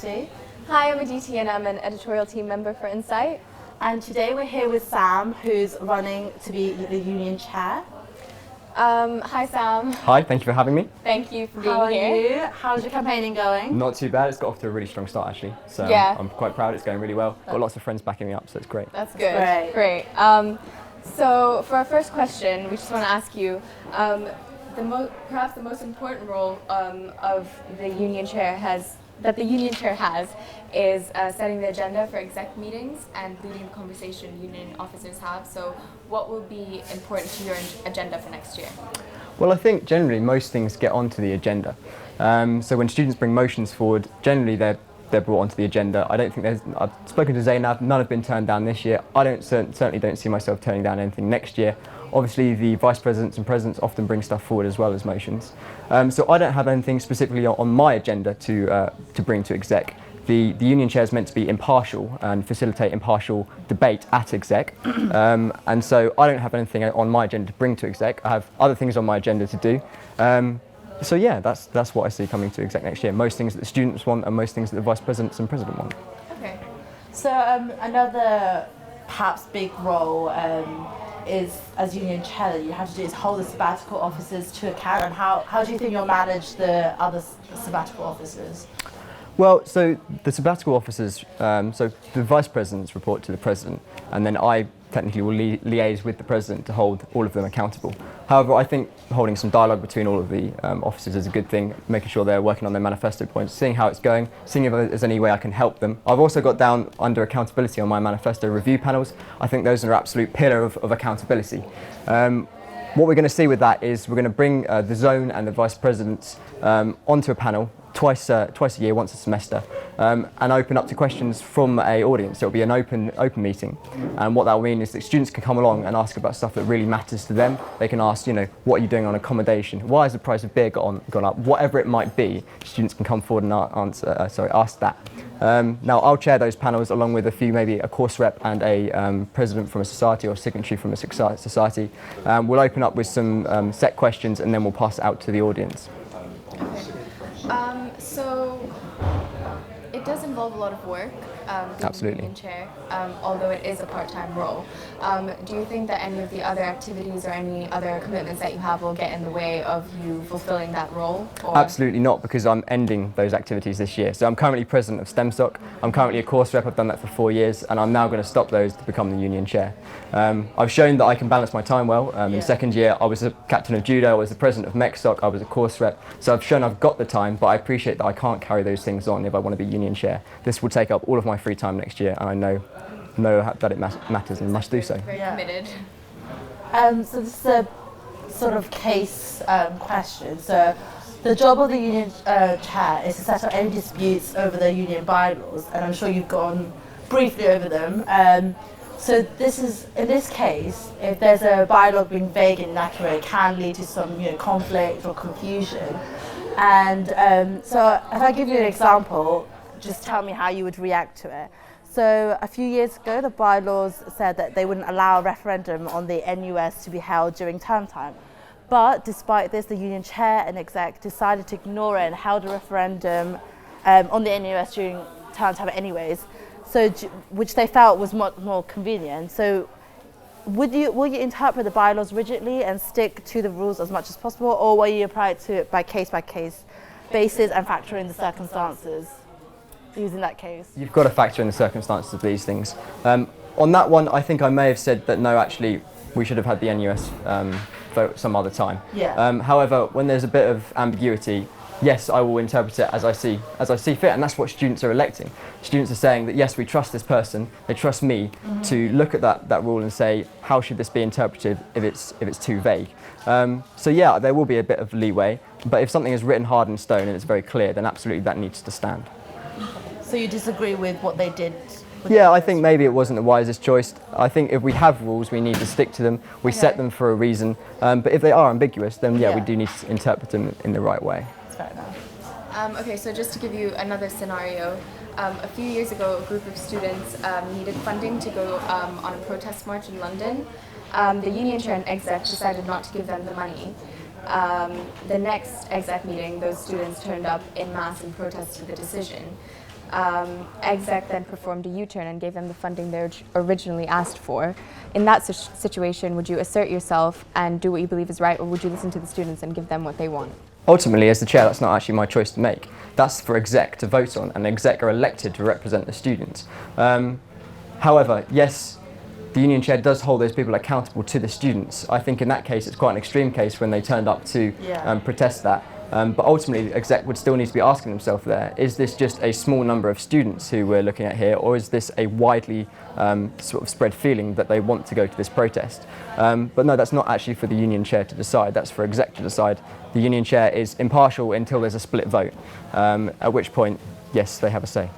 Aditi. Hi, I'm Aditi and I'm an editorial team member for Incite. And today we're here with Sam, who's running to be the union chair. Hi Sam. Hi, thank you for having me. Thank you for being How are here. you? How's your campaigning going? Not too bad, it's got off to a really strong start actually. So Yeah. I'm quite proud, it's going really well. Got lots of friends backing me up, so it's great. That's good. Great. Great. So for our first question, we just want to ask you, perhaps the most important role of the union chair has is setting the agenda for exec meetings and leading the conversation union officers have. So what will be important to your agenda for next year? Well, I think generally most things get onto the agenda. So when students bring motions forward, generally they're brought onto the agenda. I don't think I've spoken to Zainab, none have been turned down this year. I certainly don't see myself turning down anything next year. Obviously the vice presidents and presidents often bring stuff forward as well as motions. So I don't have anything specifically on my agenda to bring to exec. The union chair is meant to be impartial and facilitate impartial debate at exec. And so I don't have anything on my agenda to bring to exec. I have other things on my agenda to do. So yeah, that's what I see coming to exec next year. Most things that the students want and most things that the vice presidents and president want. Okay. So another perhaps big role is as union chair that you have to do is hold the sabbatical officers to account. And how do you think you'll manage the other sabbatical officers? Well, so the sabbatical officers, so the vice presidents report to the president, and then I technically will liaise with the president to hold all of them accountable. However, I think holding some dialogue between all of the officers is a good thing, making sure they're working on their manifesto points, seeing how it's going, seeing if there's any way I can help them. I've also got down under accountability on my manifesto review panels. I think those are an absolute pillar of accountability. What we're going to see with that is we're going to bring the zone and the vice presidents onto a panel twice a year, once a semester, and open up to questions from an audience. So it'll be an open meeting, and what that will mean is that students can come along and ask about stuff that really matters to them. They can ask, what are you doing on accommodation? Why has the price of beer gone up? Whatever it might be, students can come forward and ask that. Now I'll chair those panels along with maybe a course rep and a president from a society or a signatory from a society. We'll open up with some set questions and then we'll pass it out to the audience. Okay. So it does involve a lot of work, being Absolutely. union chair, although it is a part-time role. Do you think that any of the other activities or any other commitments that you have will get in the way of you fulfilling that role? Or? Absolutely not, because I'm ending those activities this year. So I'm currently president of STEMSOC, I'm currently a course rep, I've done that for 4 years, and I'm now going to stop those to become the union chair. I've shown that I can balance my time well. In second year, I was the captain of judo, I was the president of MECSOC, I was a course rep. So I've shown I've got the time, but I appreciate that I can't carry those things on if I want to be union chair. This will take up all of my free time next year, and I know that it matters and must do so. Very committed. So this is a sort of case question. So the job of the union chair is to settle any disputes over the union bylaws, and I'm sure you've gone briefly over them. So in this case, if there's a bylaw being vague and inaccurate, it can lead to some conflict or confusion. And so if I give you an example, just tell me how you would react to it. So a few years ago, the bylaws said that they wouldn't allow a referendum on the NUS to be held during term time. But despite this, the union chair and exec decided to ignore it and held a referendum on the NUS during term time anyways, which they felt was much more convenient. So will you interpret the bylaws rigidly and stick to the rules as much as possible, or will you apply it to it by case basis and factor in the circumstances? Using that case. You've got to factor in the circumstances of these things. On that one, I think I may have said that no, actually, we should have had the NUS vote some other time. Yeah. However, when there's a bit of ambiguity, yes, I will interpret it as I see fit, and that's what students are electing. Students are saying that yes, we trust this person, they trust me to look at that rule and say, how should this be interpreted if it's too vague? So yeah, there will be a bit of leeway, but if something is written hard in stone and it's very clear, then absolutely that needs to stand. So you disagree with what they did? Yeah, I think maybe it wasn't the wisest choice. I think if we have rules, we need to stick to them. We set them for a reason. But if they are ambiguous, then we do need to interpret them in the right way. That's fair enough. Okay, so just to give you another scenario, a few years ago, a group of students needed funding to go on a protest march in London. The union chair and exec decided not to give them the money. The next exec meeting, those students turned up en masse in protest to the decision. Exec then performed a U-turn and gave them the funding they originally asked for. In that situation, would you assert yourself and do what you believe is right, or would you listen to the students and give them what they want? Ultimately, as the chair, that's not actually my choice to make. That's for exec to vote on, and exec are elected to represent the students. However, yes, the union chair does hold those people accountable to the students. I think in that case it's quite an extreme case when they turned up to protest that. But ultimately, the exec would still need to be asking themselves there, is this just a small number of students who we're looking at here, or is this a widely sort of spread feeling that they want to go to this protest? But no, that's not actually for the union chair to decide, that's for exec to decide. The union chair is impartial until there's a split vote, at which point, yes, they have a say.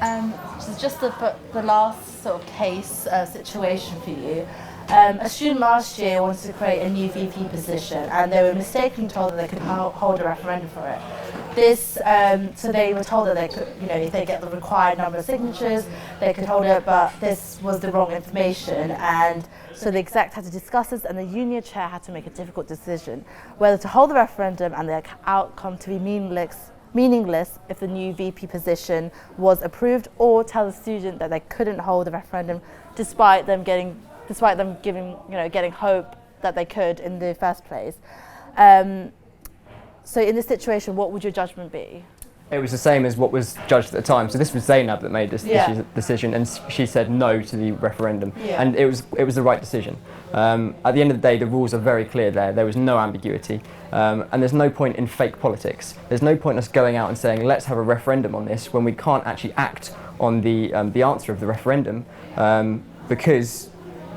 So just the last sort of case situation for you. A student last year wanted to create a new VP position, and they were mistakenly told that they could hold a referendum for it. So they were told that they could, if they get the required number of signatures, they could hold it, but this was the wrong information, and so the exec had to discuss this, and the union chair had to make a difficult decision whether to hold the referendum and the outcome to be meaningless if the new VP position was approved, or tell the student that they couldn't hold the referendum despite them getting hope that they could in the first place. So in this situation, what would your judgment be? It was the same as what was judged at the time. So this was Zainab that made this decision, and she said no to the referendum, and it was the right decision. At the end of the day, the rules are very clear there. There was no ambiguity, and there's no point in fake politics. There's no point in us going out and saying let's have a referendum on this when we can't actually act on the answer of the referendum because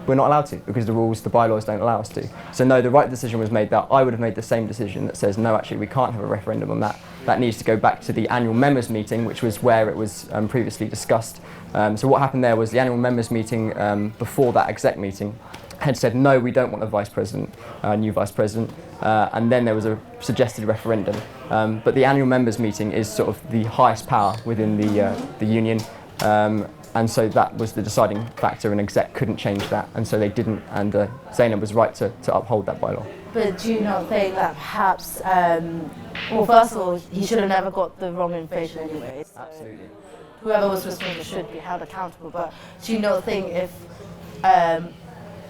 we're not allowed to, because the bylaws don't allow us to. So no, the right decision was made that. I would have made the same decision that says no, actually we can't have a referendum on that. That needs to go back to the annual members meeting, which was where it was previously discussed. So what happened there was the annual members meeting before that exec meeting had said no, we don't want a vice president, new vice president, and then there was a suggested referendum. But the annual members meeting is sort of the highest power within the union. And so that was the deciding factor, and exec couldn't change that, and so they didn't, and Zainab was right to uphold that bylaw. But do you not think that perhaps, well, first of all, he should have never got the wrong information anyway, so Absolutely. whoever was responsible should be held accountable, but do you not think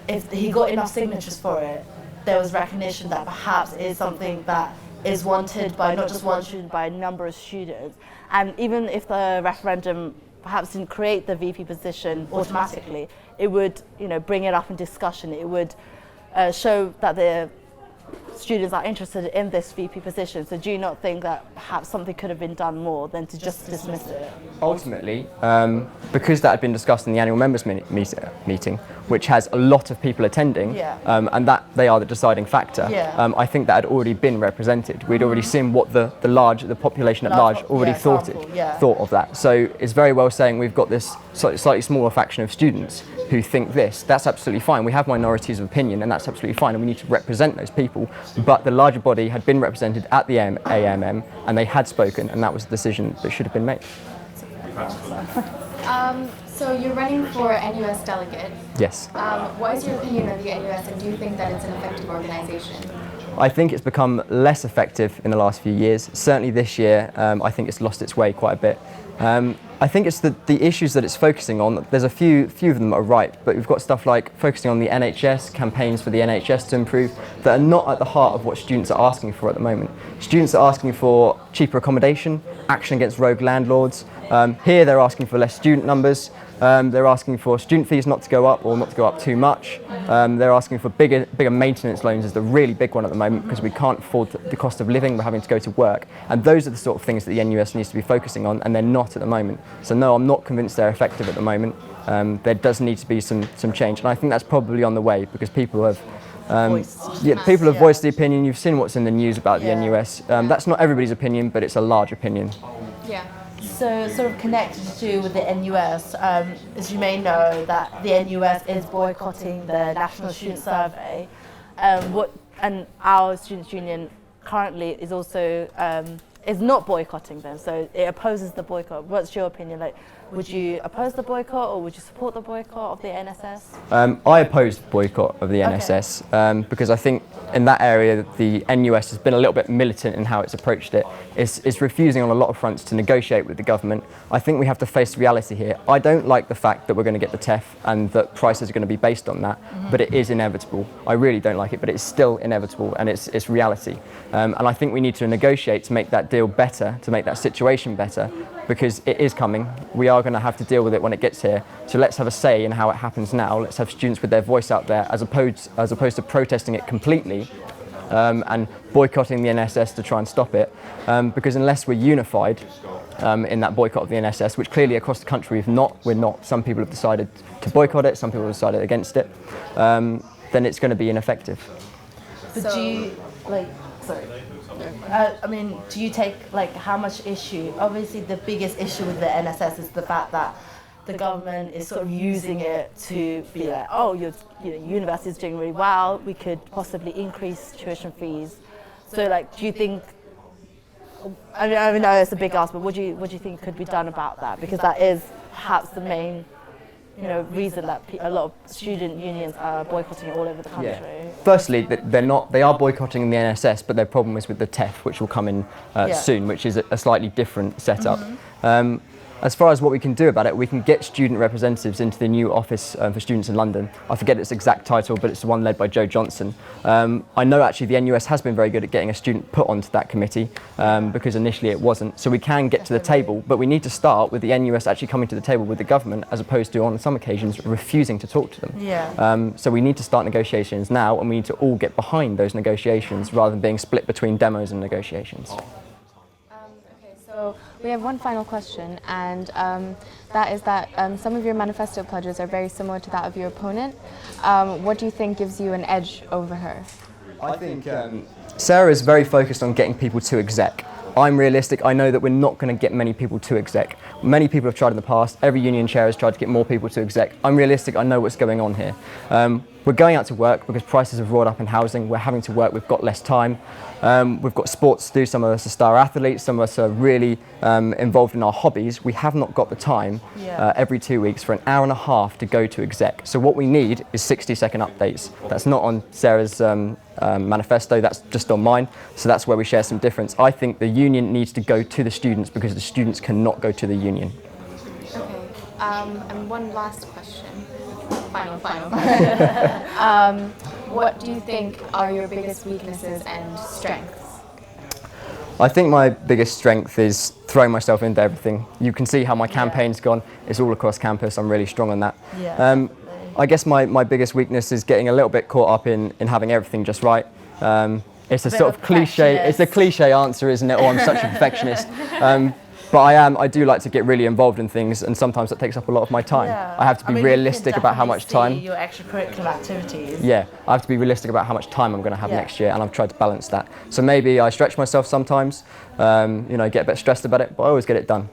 if he got enough signatures for it, there was recognition that perhaps it is something that is wanted by not just one student, by a number of students, and even if the referendum perhaps didn't create the VP position automatically, it would, bring it up in discussion. It would show that the students are interested in this VP position. So do you not think that perhaps something could have been done more than to just dismiss it? Ultimately, because that had been discussed in the annual members meeting, which has a lot of people attending, and that they are the deciding factor, I think that had already been represented. We'd already seen what the population at large already thought of that. So it's very well saying we've got this slightly smaller faction of students who think this. That's absolutely fine. We have minorities of opinion, and that's absolutely fine, and we need to represent those people. But the larger body had been represented at the AMM, and they had spoken, and that was the decision that should have been made. So you're running for NUS delegate. Yes. What is your opinion of the NUS, and do you think that it's an effective organisation? I think it's become less effective in the last few years. Certainly this year, I think it's lost its way quite a bit. I think it's the issues that it's focusing on. There's a few of them that are right, but we've got stuff like focusing on the NHS, campaigns for the NHS to improve, that are not at the heart of what students are asking for at the moment. Students are asking for cheaper accommodation, action against rogue landlords. Here they're asking for less student numbers. They're asking for student fees not to go up, or not to go up too much. They're asking for bigger maintenance loans is the really big one at the moment, because we can't afford the cost of living. We're having to go to work, and those are the sort of things that the NUS needs to be focusing on, and they're not at the moment. So no, I'm not convinced they're effective at the moment. There does need to be some change, and I think that's probably on the way, because people have voiced the opinion. You've seen what's in the news about the NUS. That's not everybody's opinion, but it's a large opinion. Yeah. So sort of connected to with the NUS, as you may know, that the NUS is boycotting the National Student Survey, and our Students' Union currently is also is not boycotting them, so it opposes the boycott. What's your opinion? Like, would you oppose the boycott or would you support the boycott of the NSS? I oppose the boycott of the NSS because I think in that area the NUS has been a little bit militant in how it's approached it. It's refusing on a lot of fronts to negotiate with the government. I think we have to face reality here. I don't like the fact that we're going to get the TEF and that prices are going to be based on that, but it is inevitable. I really don't like it, but it's still inevitable and it's reality. And I think we need to negotiate to make that deal better, to make that situation better, because it is coming. We are going to have to deal with it when it gets here. So let's have a say in how it happens now. Let's have students with their voice out there as opposed to protesting it completely and boycotting the NSS to try and stop it. Because unless we're unified in that boycott of the NSS, which clearly across the country we're not. Some people have decided to boycott it, some people have decided against it, then it's going to be ineffective. But do you, I mean, do you take, how much issue? Obviously, the biggest issue with the NSS is the fact that the government is sort of using it to be like, oh, university is doing really well, we could possibly increase tuition fees. So, do you think, I know it's a big ask, but what do you think could be done about that? Because that is perhaps the main reason that a lot of student unions are boycotting it all over the country. Yeah. Firstly, they are boycotting the NSS, but their problem is with the TEF, which will come in soon, which is a slightly different setup. As far as what we can do about it, we can get student representatives into the new office for students in London. I forget its exact title, but it's the one led by Joe Johnson. I know actually the NUS has been very good at getting a student put onto that committee because initially it wasn't. So we can get to the table, but we need to start with the NUS actually coming to the table with the government as opposed to on some occasions refusing to talk to them. Yeah. So we need to start negotiations now and we need to all get behind those negotiations rather than being split between demos and negotiations. So we have one final question, and that is that some of your manifesto pledges are very similar to that of your opponent. What do you think gives you an edge over her? I think Sarah is very focused on getting people to exec. I'm realistic. I know that we're not going to get many people to exec. Many people have tried in the past. Every union chair has tried to get more people to exec. I'm realistic. I know what's going on here. We're going out to work because prices have roared up in housing. We're having to work. We've got less time. We've got sports to do. Some of us are star athletes. Some of us are really involved in our hobbies. We have not got the time every 2 weeks for an hour and a half to go to exec. So what we need is 60-second updates. That's not on Sarah's manifesto. That's just on mine. So that's where we share some difference. I think the union needs to go to the students because the students cannot go to the union. Okay. And one last question. Final. What do you think are your biggest weaknesses and strengths? I think my biggest strength is throwing myself into everything. You can see how my campaign's gone. It's all across campus. I'm really strong on that. Yeah, I guess my biggest weakness is getting a little bit caught up in having everything just right. It's a sort of cliche. It's a cliche answer, isn't it? Oh, I'm such a perfectionist. But I do like to get really involved in things, and sometimes that takes up a lot of my time. Yeah. I have to be realistic about how much time. Your extracurricular activities. Yeah, I have to be realistic about how much time I'm going to have next year, and I've tried to balance that. So maybe I stretch myself sometimes, get a bit stressed about it, but I always get it done.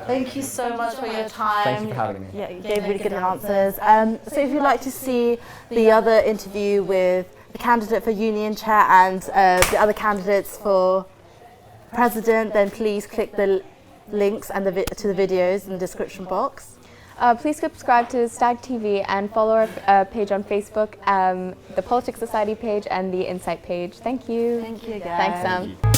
Thank you so much for your time. Thank you for having me. Yeah, you gave really good answers. So if you'd like to see the other interview with the candidate for union chair and the other candidates for president, then please click the links and to the videos in the description box. Please subscribe to StagTV and follow our page on Facebook, the Polsoc Society page and the Incite page. Thank you. Thank you again. Thanks, Sam.